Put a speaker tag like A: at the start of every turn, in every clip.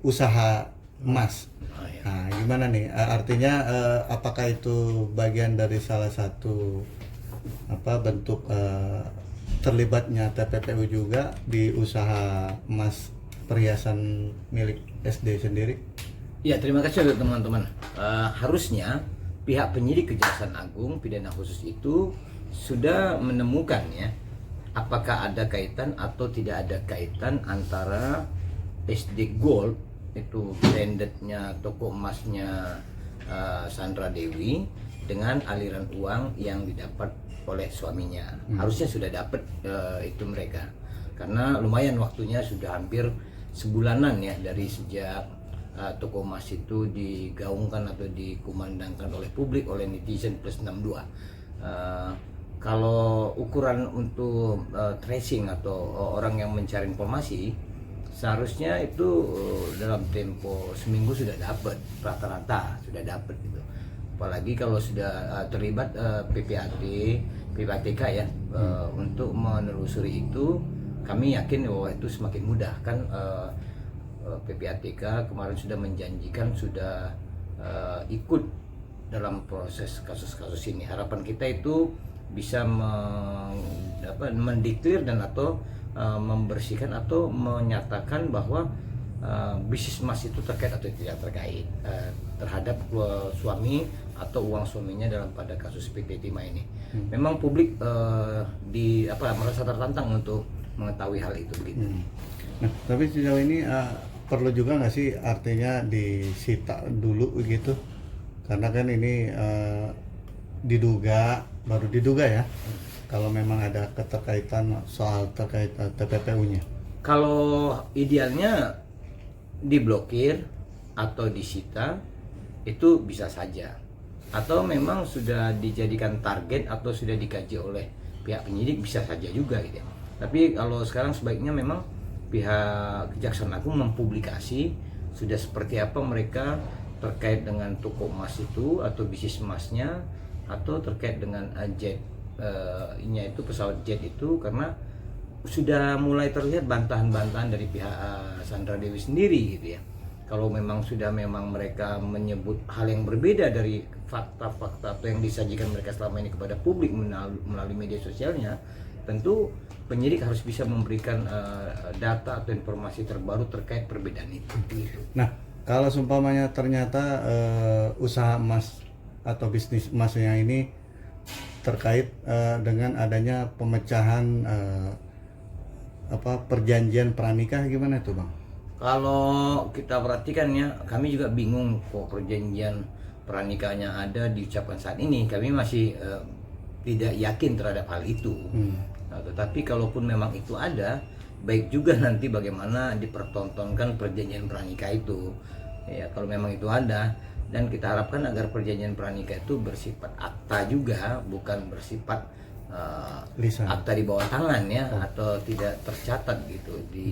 A: usaha emas.
B: Oh, iya.
A: Nah, gimana nih? Artinya apakah itu bagian dari salah satu bentuk terlibatnya TPPU juga di usaha emas perhiasan milik SD sendiri?
B: Ya, terima kasih untuk teman-teman. Harusnya pihak penyidik Kejaksaan Agung pidana khusus itu sudah menemukan ya, apakah ada kaitan atau tidak ada kaitan antara SD Gold itu brandednya toko emasnya Sandra Dewi dengan aliran uang yang didapat oleh suaminya. Harusnya sudah dapat itu mereka, karena lumayan waktunya sudah hampir sebulanan ya dari sejak toko emas itu digaungkan atau dikumandangkan oleh publik, oleh netizen plus 62. Kalau ukuran untuk tracing atau orang yang mencari informasi, seharusnya itu dalam tempo seminggu sudah dapat, rata-rata sudah dapat gitu. Apalagi kalau sudah terlibat PPATK ya, untuk menelusuri itu, kami yakin bahwa itu semakin mudah kan. PPATK kemarin sudah menjanjikan sudah ikut dalam proses kasus-kasus ini. Harapan kita itu bisa mendeklir dan atau membersihkan atau menyatakan bahwa bisnis emas itu terkait atau tidak terkait terhadap suami atau uang suaminya dalam pada kasus PT Timah ini. Memang publik merasa tertantang untuk mengetahui hal itu begitu.
A: Nah, tapi sejauh ini perlu juga nggak sih artinya disita dulu gitu? Karena kan ini baru diduga ya, kalau memang ada keterkaitan soal terkait TPPU-nya.
B: Kalau idealnya diblokir atau disita itu bisa saja, atau memang sudah dijadikan target atau sudah dikaji oleh pihak penyidik bisa saja juga gitu. Tapi kalau sekarang sebaiknya memang pihak Kejaksaan Agung mempublikasi sudah seperti apa mereka terkait dengan toko emas itu atau bisnis emasnya, atau terkait dengan itu pesawat jet itu, karena sudah mulai terlihat bantahan-bantahan dari pihak Sandra Dewi sendiri gitu ya. Kalau memang mereka menyebut hal yang berbeda dari fakta-fakta atau yang disajikan mereka selama ini kepada publik melalui media sosialnya, tentu penyidik harus bisa memberikan data atau informasi terbaru terkait perbedaan itu.
A: Nah, kalau seumpamanya ternyata usaha emas atau bisnis emasnya ini terkait dengan adanya pemecahan perjanjian pranikah, gimana tuh Bang?
B: Kalau kita perhatikan ya, kami juga bingung kok perjanjian pranikahnya ada diucapkan saat ini. Kami masih tidak yakin terhadap hal itu. Nah, tetapi kalaupun memang itu ada, baik juga nanti bagaimana dipertontonkan perjanjian pranikah itu. Ya, kalau memang itu ada, dan kita harapkan agar perjanjian pranikah itu bersifat akta juga, bukan bersifat akta di bawah tangan ya, atau tidak tercatat gitu di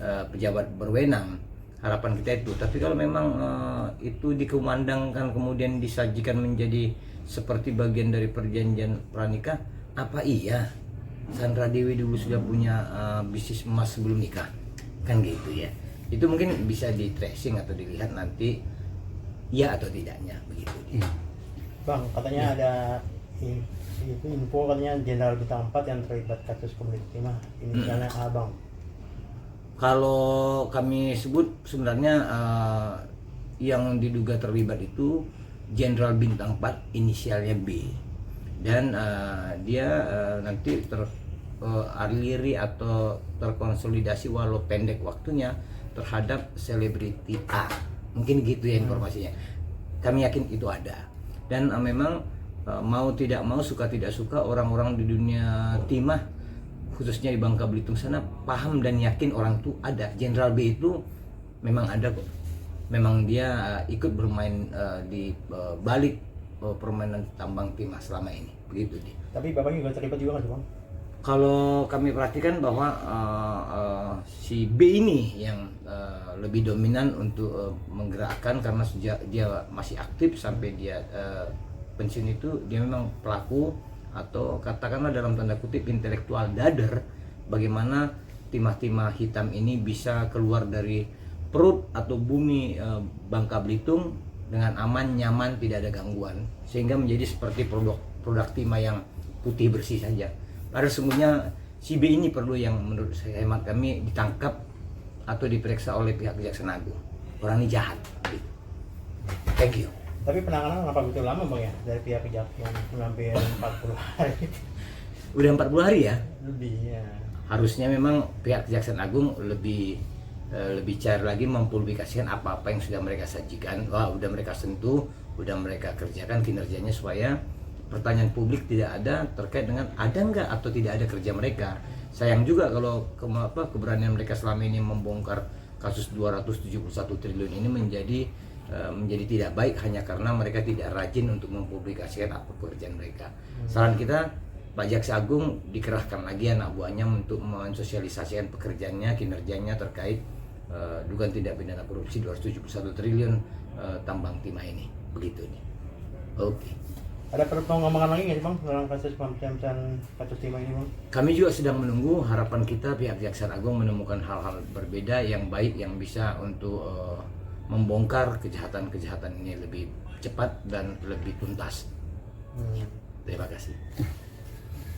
B: pejabat berwenang. Harapan kita itu. Tapi kalau memang itu dikumandangkan kemudian disajikan menjadi seperti bagian dari perjanjian pranikah, apa iya Sandra Dewi dulu sudah punya bisnis emas sebelum nikah? Kan gitu ya. Itu mungkin bisa di tracing atau dilihat nanti ya atau tidaknya begitu.
C: Bang, katanya ada info katanya Jenderal Bintang 4 yang terlibat kasus Komite Timah. Inisialnya Abang.
B: Kalau kami sebut sebenarnya yang diduga terlibat itu Jenderal Bintang 4 inisialnya B, dan dia nanti teraliri atau terkonsolidasi walau pendek waktunya terhadap selebriti A, mungkin gitu ya informasinya. Kami yakin itu ada, dan memang mau tidak mau, suka tidak suka, orang-orang di dunia timah khususnya di Bangka Belitung sana paham dan yakin orang itu ada. Jenderal B itu memang ada kok. Memang dia ikut bermain di balik permainan tambang timah selama ini. Begitu dia.
C: Tapi Bapak juga terlibat juga kan, Bang?
B: Kalau kami perhatikan bahwa si B ini yang lebih dominan untuk menggerakkan, karena sejak dia masih aktif sampai dia pensiun itu dia memang pelaku atau katakanlah dalam tanda kutip intelektual dader, bagaimana timah-timah hitam ini bisa keluar dari perut atau bumi Bangka Belitung dengan aman, nyaman, tidak ada gangguan, sehingga menjadi seperti produk timah yang putih bersih saja. Padahal sesungguhnya si B ini perlu yang menurut saya, hemat kami, ditangkap atau diperiksa oleh pihak Kejaksaan Agung. Orang ini jahat. Thank you.
C: Tapi penanganan kenapa begitu lama bang ya dari pihak kejaksaan, hampir 40 hari
B: Udah 40 hari ya.
C: lebih ya.
B: Harusnya memang pihak Kejaksaan Agung lebih cair lagi mempublikasikan apa-apa yang sudah mereka sajikan, udah mereka sentuh, udah mereka kerjakan kinerjanya, supaya pertanyaan publik tidak ada terkait dengan ada nggak atau tidak ada kerja mereka. Sayang juga kalau keberanian mereka selama ini membongkar kasus 271 triliun ini menjadi tidak baik hanya karena mereka tidak rajin untuk mempublikasikan apa pekerjaan mereka. Saran kita, Pak Jaksa Agung dikerahkan lagi anak buahnya untuk mensosialisasikan pekerjaannya, kinerjanya terkait dugaan tindak pidana korupsi 271 triliun tambang timah ini. Begitu nih. Oke.
C: Ada perlu pengembangan lagi nggak sih bang dalam kasus pemeriksaan kasus timah ini bang?
B: Kami juga sedang menunggu, harapan kita pihak Kejaksaan Agung menemukan hal-hal berbeda yang baik yang bisa untuk membongkar kejahatan-kejahatan ini lebih cepat dan lebih tuntas. Terima kasih.